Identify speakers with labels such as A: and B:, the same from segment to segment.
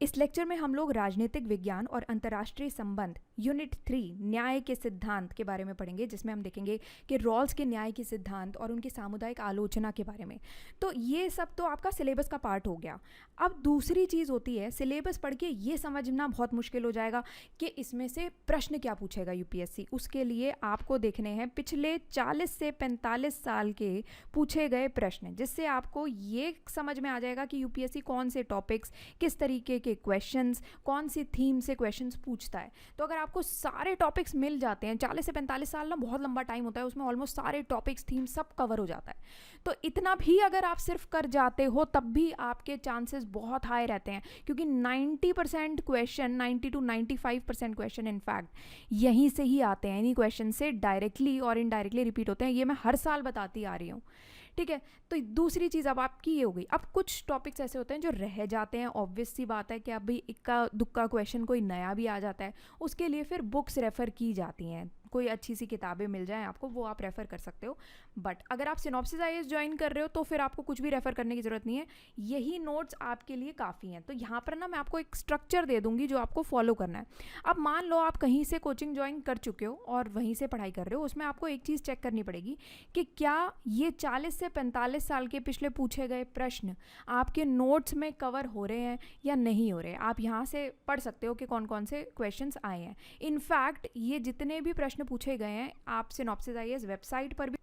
A: इस लेक्चर में हम लोग राजनीतिक विज्ञान और अंतर्राष्ट्रीय संबंध यूनिट 3 न्याय के सिद्धांत के बारे में पढ़ेंगे, जिसमें हम देखेंगे कि रॉल्स के न्याय के सिद्धांत और उनकी सामुदायिक आलोचना के बारे में। तो ये सब तो आपका सिलेबस का पार्ट हो गया। अब दूसरी चीज़ होती है, सिलेबस पढ़ के ये समझना बहुत मुश्किल हो जाएगा कि इसमें से प्रश्न क्या पूछेगा यूपीएससी। उसके लिए आपको देखने हैं पिछले 40 से 45 साल के पूछे गए प्रश्न, जिससे आपको ये समझ में आ जाएगा कि यूपीएससी कौन से टॉपिक्स, किस तरीके के क्वेश्चंस, कौन सी थीम से क्वेश्चंस पूछता है। तो अगर आपको सारे टॉपिक्स मिल जाते हैं, 40 से 45 साल ना बहुत लंबा टाइम होता है, उसमें ऑलमोस्ट सारे टॉपिक्स, थीम सब कवर हो जाता है। तो इतना भी अगर आप सिर्फ कर जाते हो तब भी आपके चांसेस बहुत हाई रहते हैं, क्योंकि 90% क्वेश्चन, 90 to 95% क्वेश्चन इनफैक्ट यहीं से ही आते हैं। इन्हीं क्वेश्चन से डायरेक्टली और इनडायरेक्टली रिपीट होते हैं। ये मैं हर साल बताती आ रही हूँ, ठीक है। तो दूसरी चीज़ अब आपकी ये हो गई। अब कुछ टॉपिक्स ऐसे होते हैं जो रह जाते हैं, ऑब्वियस सी बात है कि अभी इक्का दुक्का क्वेश्चन कोई नया भी आ जाता है, उसके लिए फिर बुक्स रेफ़र की जाती हैं। कोई अच्छी सी किताबें मिल जाएं आपको, वो आप रेफ़र कर सकते हो। बट अगर आप सिनॉप्सिस आईएएस ज्वाइन कर रहे हो तो फिर आपको कुछ भी रेफ़र करने की ज़रूरत नहीं है, यही नोट्स आपके लिए काफ़ी हैं। तो यहाँ पर ना मैं आपको एक स्ट्रक्चर दे दूँगी जो आपको फॉलो करना है। अब मान लो आप कहीं से कोचिंग ज्वाइन कर चुके हो और वहीं से पढ़ाई कर रहे हो, उसमें आपको एक चीज़ चेक करनी पड़ेगी कि क्या ये 40 से 45 साल के पिछले पूछे गए प्रश्न आपके नोट्स में कवर हो रहे हैं या नहीं हो रहे हैं। आप यहाँ से पढ़ सकते हो कि कौन कौन से क्वेश्चंस आए हैं। इनफैक्ट ये जितने भी प्रश्न पूछे गए हैं, आप सिनॉप्सिस आईएएस वेबसाइट पर भी,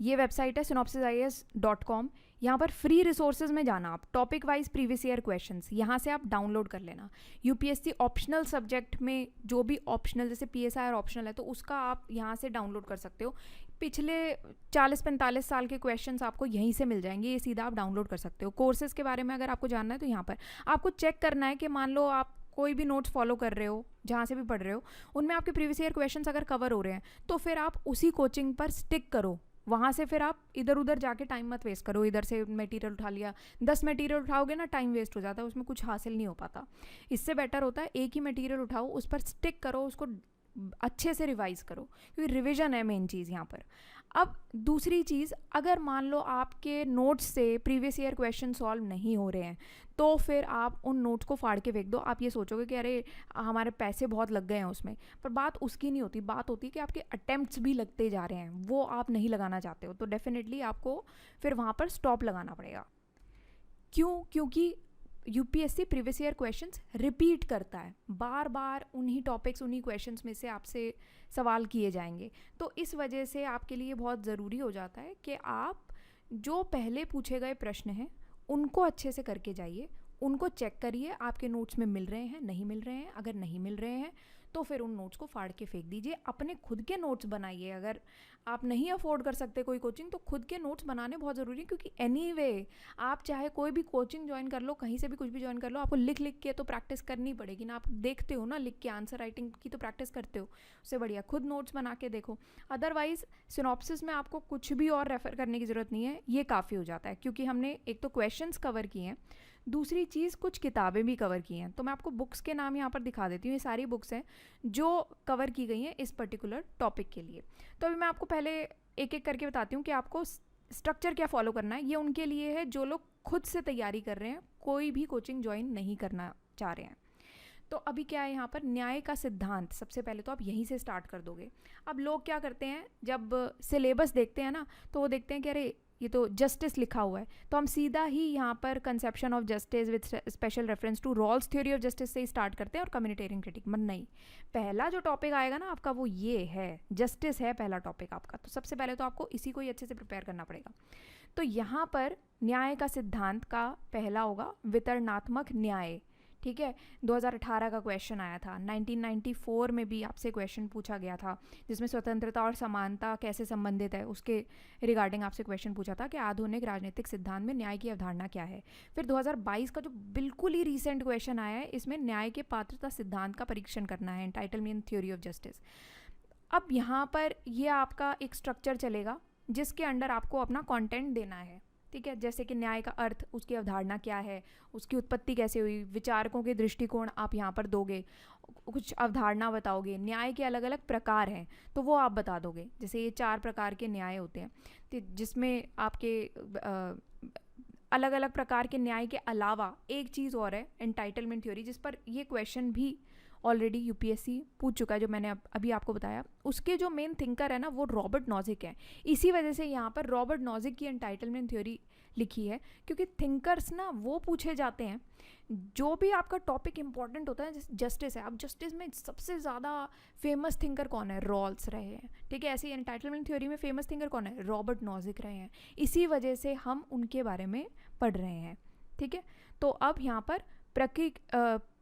A: ये वेबसाइट है synopsisias.com, यहाँ पर फ्री रिसोर्सेज में जाना, आप topic wise previous year questions यहाँ से आप डाउनलोड कर लेना। यूपीएससी ऑप्शनल सब्जेक्ट में जो भी ऑप्शनल, जैसे पीएसआई ऑप्शनल है, तो उसका आप यहाँ से डाउनलोड कर सकते हो। पिछले 40-45 साल के क्वेश्चंस आपको यहीं से मिल जाएंगे, ये सीधा आप डाउनलोड कर सकते हो। कोर्सेज़ के बारे में अगर आपको जानना है तो यहाँ पर आपको चेक करना है कि मान लो आप कोई भी नोट्स फॉलो कर रहे हो, जहाँ से भी पढ़ रहे हो, उनमें आपके प्रीवियस ईयर क्वेश्चंस अगर कवर हो रहे हैं तो फिर आप उसी कोचिंग पर स्टिक करो। वहाँ से फिर आप इधर उधर जाके टाइम मत वेस्ट करो। इधर से मटेरियल उठा लिया, 10 मटेरियल उठाओगे ना, टाइम वेस्ट हो जाता है, उसमें कुछ हासिल नहीं हो पाता। इससे बेटर होता है एक ही मटेरियल उठाओ, उस पर स्टिक करो, उसको अच्छे से रिवाइज करो, क्योंकि रिवीजन है मेन चीज़ यहाँ पर। अब दूसरी चीज़, अगर मान लो आपके नोट्स से प्रीवियस ईयर क्वेश्चन सॉल्व नहीं हो रहे हैं तो फिर आप उन नोट्स को फाड़ के फेंक दो। आप ये सोचोगे कि अरे हमारे पैसे बहुत लग गए हैं उसमें, पर बात उसकी नहीं होती। बात होती है कि आपके अटेम्प्ट्स भी लगते जा रहे हैं, वो आप नहीं लगाना चाहते हो, तो डेफिनेटली आपको फिर वहाँ पर स्टॉप लगाना पड़ेगा। क्यों? क्योंकि UPSC previous year questions repeat करता है, बार बार उन्हीं टॉपिक्स, उन्हीं क्वेश्चंस में से आपसे सवाल किए जाएंगे। तो इस वजह से आपके लिए बहुत ज़रूरी हो जाता है कि आप जो पहले पूछे गए प्रश्न हैं उनको अच्छे से करके जाइए, उनको चेक करिए आपके नोट्स में मिल रहे हैं, नहीं मिल रहे हैं। अगर नहीं मिल रहे हैं तो फिर उन नोट्स को फाड़ के फेंक दीजिए, अपने खुद के नोट्स बनाइए। अगर आप नहीं अफोर्ड कर सकते कोई कोचिंग, तो खुद के नोट्स बनाने बहुत ज़रूरी है, क्योंकि एनीवे आप चाहे कोई भी कोचिंग ज्वाइन कर लो, कहीं से भी कुछ भी ज्वाइन कर लो, आपको लिख लिख के तो प्रैक्टिस करनी पड़ेगी ना। आप देखते हो ना लिख के, आंसर राइटिंग की तो प्रैक्टिस करते हो, उससे बढ़िया खुद नोट्स बना के देखो। अदरवाइज सिनॉप्सिस में आपको कुछ भी और रेफ़र करने की ज़रूरत नहीं है, ये काफ़ी हो जाता है, क्योंकि हमने एक तो क्वेश्चंस कवर किए हैं, दूसरी चीज़ कुछ किताबें भी कवर की हैं। तो मैं आपको बुक्स के नाम यहाँ पर दिखा देती हूँ। ये सारी बुक्स हैं जो कवर की गई हैं इस पर्टिकुलर टॉपिक के लिए। तो अभी मैं आपको पहले एक एक करके बताती हूँ कि आपको स्ट्रक्चर क्या फॉलो करना है। ये उनके लिए है जो लोग खुद से तैयारी कर रहे हैं, कोई भी कोचिंग ज्वाइन नहीं करना चाह रहे हैं। तो अभी क्या है यहाँ पर, न्याय का सिद्धांत सबसे पहले तो आप यहीं से स्टार्ट कर दोगे। अब लोग क्या करते हैं, जब सिलेबस देखते हैं ना तो वो देखते हैं कि अरे ये तो जस्टिस लिखा हुआ है, तो हम सीधा ही यहाँ पर conception of justice with special reference to Rawls theory of justice से ही स्टार्ट करते हैं और कम्युनिटेरियन क्रिटिक। मन नहीं, पहला जो टॉपिक आएगा ना आपका वो ये है, जस्टिस है पहला टॉपिक आपका। तो सबसे पहले तो आपको इसी को ही अच्छे से प्रिपेयर करना पड़ेगा। तो यहाँ पर न्याय का सिद्धांत का पहला होगा वितरणात्मक न्याय, ठीक है। 2018 का क्वेश्चन आया था, 1994 में भी आपसे क्वेश्चन पूछा गया था, जिसमें स्वतंत्रता और समानता कैसे संबंधित है उसके रिगार्डिंग आपसे क्वेश्चन पूछा था कि आधुनिक राजनीतिक सिद्धांत में न्याय की अवधारणा क्या है। फिर 2022 का जो बिल्कुल ही रीसेंट क्वेश्चन आया है, इसमें न्याय के पात्रता सिद्धांत का परीक्षण करना है, एंटाइटलमेंट थ्योरी ऑफ जस्टिस। अब यहाँ पर ये आपका एक स्ट्रक्चर चलेगा जिसके अंडर आपको अपना कंटेंट देना है, ठीक है। जैसे कि न्याय का अर्थ, उसकी अवधारणा क्या है, उसकी उत्पत्ति कैसे हुई, विचारकों के दृष्टिकोण आप यहाँ पर दोगे, कुछ अवधारणा बताओगे, न्याय के अलग अलग प्रकार हैं तो वो आप बता दोगे। जैसे ये 4 प्रकार के न्याय होते हैं, तो जिसमें आपके अलग अलग प्रकार के न्याय के अलावा एक चीज़ और है, एंटाइटलमेंट थ्योरी, जिस पर ये क्वेश्चन भी ऑलरेडी यूपीएससी पूछ चुका है, जो मैंने अभी आपको बताया। उसके जो मेन थिंकर है ना वो रॉबर्ट नॉजिक है। इसी वजह से यहाँ पर रॉबर्ट नॉजिक की एंटाइटलमेंट थ्योरी लिखी है, क्योंकि थिंकर्स ना वो पूछे जाते हैं जो भी आपका टॉपिक इंपॉर्टेंट होता है। जैसे जस्टिस है, अब जस्टिस में सबसे ज़्यादा फेमस थिंकर कौन है? रॉल्स रहे हैं, ठीक है। ऐसे ही एंटाइटलमेंट थ्योरी में फेमस थिंकर कौन है? रॉबर्ट नॉजिक रहे हैं। इसी वजह से हम उनके बारे में पढ़ रहे हैं, ठीक है। तो अब यहाँ पर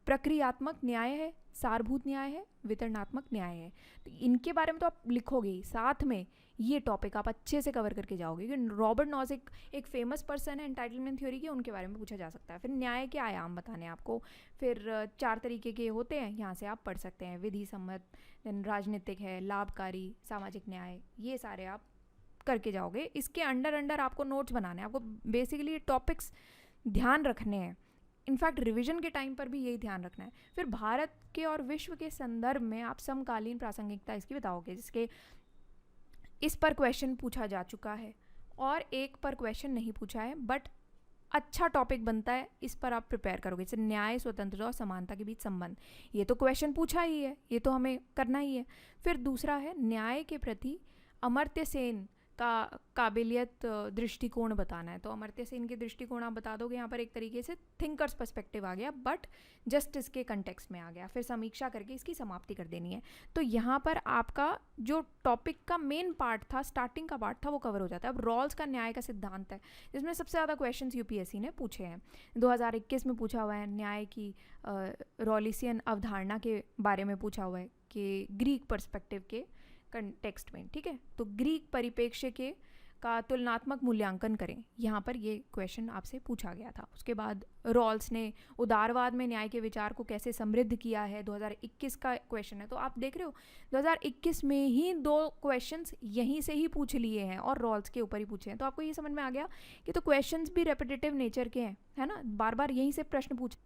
A: प्रक्रियात्मक न्याय है, सारभूत न्याय है, वितरणात्मक न्याय है। तो इनके बारे में तो आप लिखोगे ही, साथ में ये टॉपिक आप अच्छे से कवर करके जाओगे, क्योंकि रॉबर्ट नॉजिक एक फेमस पर्सन है एंटाइटलमेंट थ्योरी के, उनके बारे में पूछा जा सकता है। फिर न्याय के आयाम बताने आपको, फिर 4 तरीके के होते हैं, यहाँ से आप पढ़ सकते हैं। विधि सम्मत, देन राजनीतिक है, लाभकारी, सामाजिक न्याय, ये सारे आप करके जाओगे। इसके अंडर आपको नोट्स बनाने हैं, आपको बेसिकली टॉपिक्स ध्यान रखने हैं। इनफैक्ट रिवीजन के टाइम पर भी यही ध्यान रखना है। फिर भारत के और विश्व के संदर्भ में आप समकालीन प्रासंगिकता इसकी बताओगे, जिसके इस पर क्वेश्चन पूछा जा चुका है और एक पर क्वेश्चन नहीं पूछा है, बट अच्छा टॉपिक बनता है, इस पर आप प्रिपेयर करोगे। जैसे न्याय, स्वतंत्रता और समानता के बीच संबंध, ये तो क्वेश्चन पूछा ही है, ये तो हमें करना ही है। फिर दूसरा है न्याय के प्रति अमर्त्य सेन का काबिलियत दृष्टिकोण बताना है। तो अमर्त्य सेन के दृष्टिकोण आप बता दोगे। यहाँ पर एक तरीके से थिंकर्स पर्सपेक्टिव आ गया, बट जस्टिस के कंटेक्स्ट में आ गया। फिर समीक्षा करके इसकी समाप्ति कर देनी है। तो यहाँ पर आपका जो टॉपिक का मेन पार्ट था, स्टार्टिंग का पार्ट था, वो कवर हो जाता है। अब रॉल्स का न्याय का सिद्धांत है, जिसमें सबसे ज़्यादा क्वेश्चन यूपीएससी ने पूछे हैं। 2021 में पूछा हुआ है न्याय की रॉलिसियन अवधारणा के बारे में पूछा हुआ है, कि ग्रीक पर्सपेक्टिव के कंटेक्स्ट में, ठीक है। तो ग्रीक परिप्रेक्ष्य के का तुलनात्मक मूल्यांकन करें, यहाँ पर ये क्वेश्चन आपसे पूछा गया था। उसके बाद रॉल्स ने उदारवाद में न्याय के विचार को कैसे समृद्ध किया है, 2021 का क्वेश्चन है। तो आप देख रहे हो 2021 में ही 2 क्वेश्चंस यहीं से ही पूछ लिए हैं और रॉल्स के ऊपर ही पूछे हैं। तो आपको ये समझ में आ गया कि तो क्वेश्चंस भी रेपिटेटिव नेचर के हैं, है ना, बार बार यहीं से प्रश्न पूछ।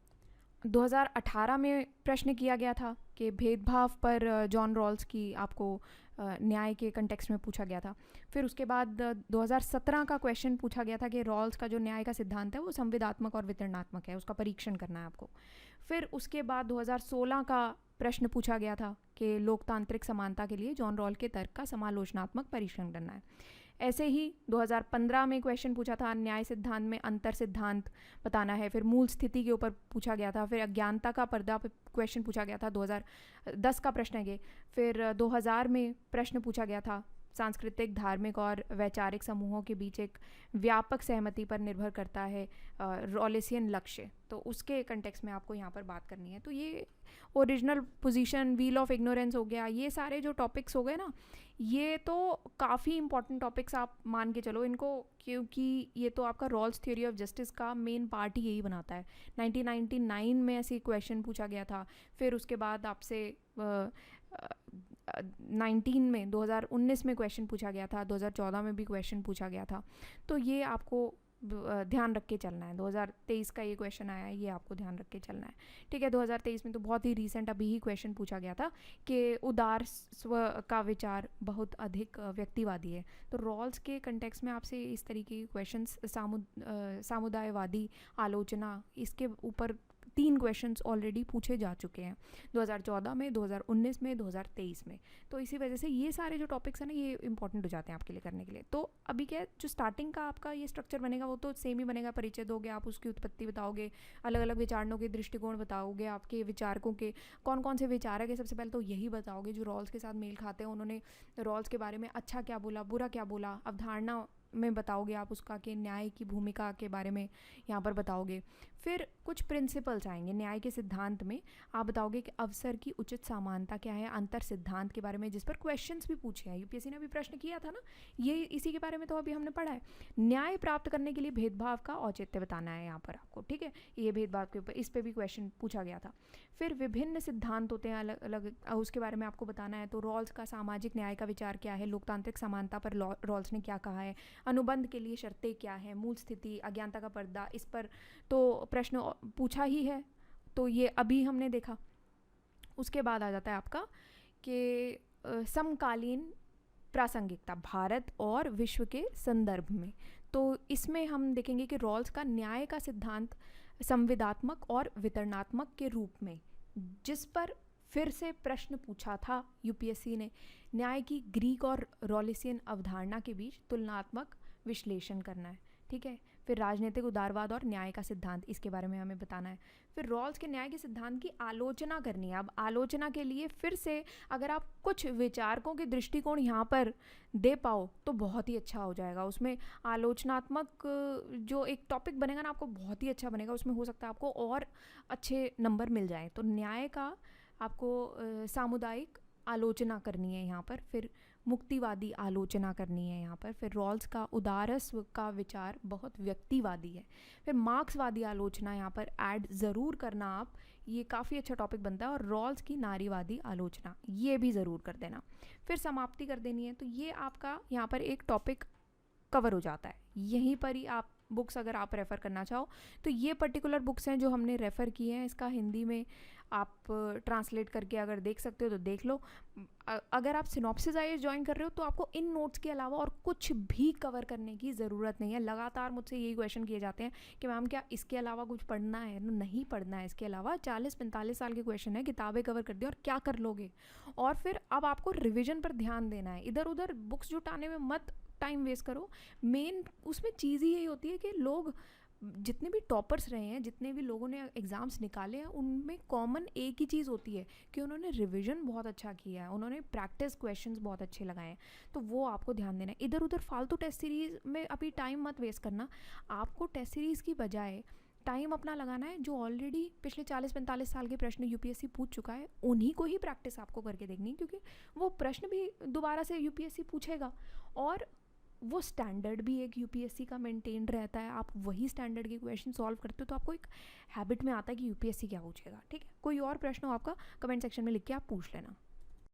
A: 2018 में प्रश्न किया गया था कि भेदभाव पर जॉन रॉल्स की आपको न्याय के कंटेक्स्ट में पूछा गया था। फिर उसके बाद 2017 का क्वेश्चन पूछा गया था कि रॉल्स का जो न्याय का सिद्धांत है वो संविदात्मक और वितरणात्मक है, उसका परीक्षण करना है आपको। फिर उसके बाद 2016 का प्रश्न पूछा गया था कि लोकतांत्रिक समानता के लिए जॉन रॉल के तर्क का समालोचनात्मक परीक्षण करना है। ऐसे ही 2015 में क्वेश्चन पूछा था न्याय सिद्धांत में अंतर सिद्धांत बताना है। फिर मूल स्थिति के ऊपर पूछा गया था। फिर अज्ञानता का पर्दा पर क्वेश्चन पूछा गया था, 2010 का प्रश्न है ये। फिर 2000 में प्रश्न पूछा गया था सांस्कृतिक, धार्मिक और वैचारिक समूहों के बीच एक व्यापक सहमति पर निर्भर करता है रॉलिसियन लक्ष्य, तो उसके कंटेक्स्ट में आपको यहाँ पर बात करनी है। तो ये original position, wheel of ignorance हो गया, ये सारे जो टॉपिक्स हो गए ना, ये तो काफ़ी इंपॉर्टेंट टॉपिक्स आप मान के चलो इनको, क्योंकि ये तो आपका रॉल्स थ्योरी ऑफ जस्टिस का मेन पार्ट ही यही बनाता है। 1999 में ऐसे क्वेश्चन पूछा गया था। फिर उसके बाद आपसे 2019 में क्वेश्चन पूछा गया था, 2014 में भी क्वेश्चन पूछा गया था। तो ये आपको ध्यान रख के चलना है। 2023 का ये क्वेश्चन आया है, ये आपको ध्यान रख के चलना है, ठीक है। 2023 में तो बहुत ही रीसेंट अभी ही क्वेश्चन पूछा गया था कि उदार स्व का विचार बहुत अधिक व्यक्तिवादी है। तो रॉल्स के कंटेक्स्ट में आपसे इस तरीके के क्वेश्चन, सामुदायवादी आलोचना, इसके ऊपर 3 क्वेश्चंस ऑलरेडी पूछे जा चुके हैं 2014 में, 2019 में, 2023 में। तो इसी वजह से ये सारे जो टॉपिक्स हैं ना, ये इंपॉर्टेंट हो जाते हैं आपके लिए करने के लिए। तो अभी क्या है, जो स्टार्टिंग का आपका ये स्ट्रक्चर बनेगा वो तो सेम ही बनेगा। परिचय दोगे आप, उसकी उत्पत्ति बताओगे, अलग अलग विचारणों के दृष्टिकोण बताओगे, आपके विचारकों के कौन कौन से विचारक है, सबसे पहले तो यही बताओगे जो रॉल्स के साथ मेल खाते हैं। उन्होंने रॉल्स के बारे में अच्छा क्या बोला, बुरा क्या बोला, अवधारणा में बताओगे आप उसका, कि न्याय की भूमिका के बारे में यहाँ पर बताओगे। फिर कुछ प्रिंसिपल्स आएंगे न्याय के सिद्धांत में, आप बताओगे कि अवसर की उचित समानता क्या है, अंतर सिद्धांत के बारे में, जिस पर क्वेश्चंस भी पूछे हैं, यूपीएससी ने भी प्रश्न किया था ना, ये इसी के बारे में तो अभी हमने पढ़ा है। न्याय प्राप्त करने के लिए भेदभाव का औचित्य बताना है यहाँ पर आपको, ठीक है। ये भेदभाव के ऊपर, इस पर भी क्वेश्चन पूछा गया था। फिर विभिन्न सिद्धांत होते हैं अलग अलग, उसके बारे में आपको बताना है। तो रॉल्स का सामाजिक न्याय का विचार क्या है, लोकतांत्रिक समानता पर रॉल्स ने क्या कहा है, अनुबंध के लिए शर्तें क्या है, मूल स्थिति, अज्ञानता का पर्दा, इस पर तो प्रश्न पूछा ही है, तो ये अभी हमने देखा। उसके बाद आ जाता है आपका कि समकालीन प्रासंगिकता भारत और विश्व के संदर्भ में। तो इसमें हम देखेंगे कि रॉल्स का न्याय का सिद्धांत संविदात्मक और वितरणात्मक के रूप में, जिस पर फिर से प्रश्न पूछा था यूपीएससी ने, न्याय की ग्रीक और रॉलिसियन अवधारणा के बीच तुलनात्मक विश्लेषण करना है। ठीक है, फिर राजनीतिक उदारवाद और न्याय का सिद्धांत, इसके बारे में हमें बताना है। फिर रॉल्स के न्याय के सिद्धांत की आलोचना करनी है। अब आलोचना के लिए फिर से अगर आप कुछ विचारकों के दृष्टिकोण यहाँ पर दे पाओ तो बहुत ही अच्छा हो जाएगा। उसमें आलोचनात्मक जो एक टॉपिक बनेगा ना, आपको बहुत ही अच्छा बनेगा, उसमें हो सकता है आपको और अच्छे नंबर मिल जाए। तो न्याय का आपको सामुदायिक आलोचना करनी है यहाँ पर, फिर मुक्तिवादी आलोचना करनी है यहाँ पर, फिर रॉल्स का उदारस्व का विचार बहुत व्यक्तिवादी है, फिर मार्क्सवादी आलोचना यहाँ पर ऐड ज़रूर करना आप, ये काफ़ी अच्छा टॉपिक बनता है, और रॉल्स की नारीवादी आलोचना ये भी ज़रूर कर देना, फिर समाप्ति कर देनी है। तो ये आपका यहाँ पर एक टॉपिक कवर हो जाता है। यहीं पर ही आप बुक्स अगर आप रेफ़र करना चाहो तो ये पर्टिकुलर बुक्स हैं जो हमने रेफ़र किए हैं। इसका हिंदी में आप ट्रांसलेट करके अगर देख सकते हो तो देख लो। अगर आप सिनॉप्सिस आईएएस ज्वाइन कर रहे हो तो आपको इन नोट्स के अलावा और कुछ भी कवर करने की ज़रूरत नहीं है। लगातार मुझसे यही क्वेश्चन किए जाते हैं कि मैम क्या इसके अलावा कुछ पढ़ना है? नहीं पढ़ना है इसके अलावा। 40-45 साल के क्वेश्चन है, किताबें कवर कर दी और क्या कर लोगे? और फिर अब आपको रिविज़न पर ध्यान देना है, इधर उधर बुक्स जुटाने में मत टाइम वेस्ट करो। मेन उसमें चीज़ ही यही होती है कि लोग जितने भी टॉपर्स रहे हैं, जितने भी लोगों ने एग्ज़ाम्स निकाले हैं, उनमें कॉमन एक ही चीज़ होती है कि उन्होंने रिवीजन बहुत अच्छा किया है, उन्होंने प्रैक्टिस क्वेश्चंस बहुत अच्छे लगाए हैं। तो वो आपको ध्यान देना है। इधर उधर फालतू टेस्ट सीरीज़ में अभी टाइम मत वेस्ट करना। आपको टेस्ट सीरीज़ की बजाय टाइम अपना लगाना है जो ऑलरेडी पिछले 40-45 साल के प्रश्न यूपीएससी पूछ चुका है, उन्हीं को ही प्रैक्टिस आपको करके देखनी है, क्योंकि वो प्रश्न भी दोबारा से यूपीएससी पूछेगा और वो स्टैंडर्ड भी एक यूपीएससी का मेंटेन रहता है। आप वही स्टैंडर्ड के क्वेश्चन सॉल्व करते हो तो आपको एक हैबिट में आता है कि यूपीएससी क्या पूछेगा। ठीक है, कोई और प्रश्न हो आपका कमेंट सेक्शन में लिख के आप पूछ लेना।